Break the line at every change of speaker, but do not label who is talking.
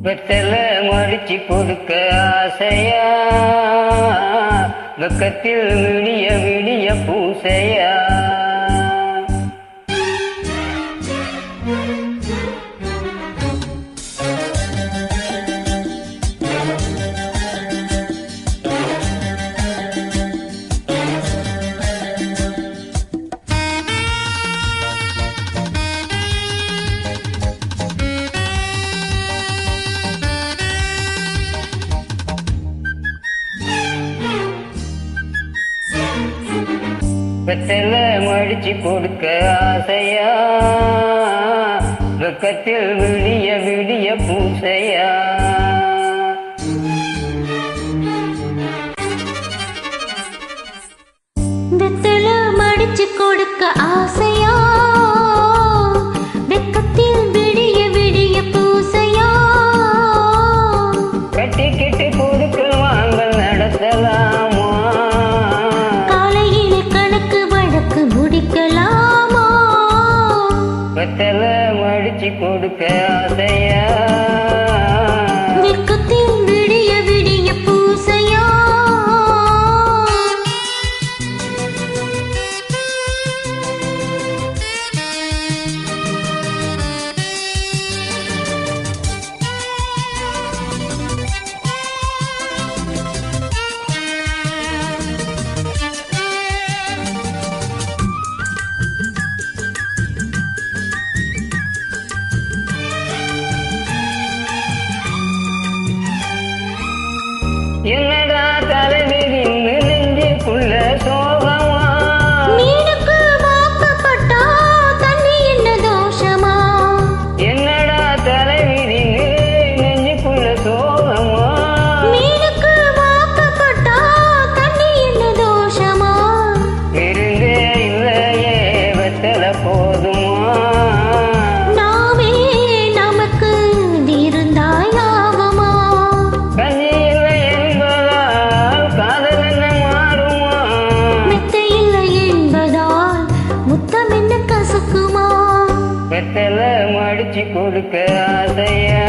வெத்தல மடிச்சு கொடுக்க ஆசையா, வெக்கத்தில் விடிய விடிய பூசையா. வெத்தல மடிச்சு கொடுக்க ஆசையா, வெக்கத்தில் விடிய விடிய பூசையா.
வெத்தல மடிச்சு கொடுக்க ஆசையா, வெக்கத்தில் விடிய விடிய பூசையா.
கட்டிக்கிட்டு கொடுக்க வாங்கல் நடத்தலாமா,
முடிக்கலாமா.
வெத்தல மடிச்சு கொடுக்க ஆசையா,
வெக்கத்தில் விடிய விடிய பூசையா.
என்னடா தலைவிரின்னு நெஞ்சுக்குள்ள சோகமா,
மீனுக்கு வாக்கப்பட்டா தண்ணி என்ன தோஷமா.
என்னடா தலைவிரின்னு நெஞ்சுக்குள்ள சோகமா,
மீனுக்கு வாக்கப்பட்டா தண்ணி என்ன தோஷமா.
இருந்தே இல்லையே வெத்தல போதுமா,
நாமே நமக்கு இருந்தாயாகுமா.
கஞ்சி இல்லை என்பதால் காதல் என்ன மாறுமா,
மெத்த இல்லை என்பதால் முத்தம் என்ன கசக்குமா.
வெத்தல மடிச்சு கொடுக்க ஆசையா,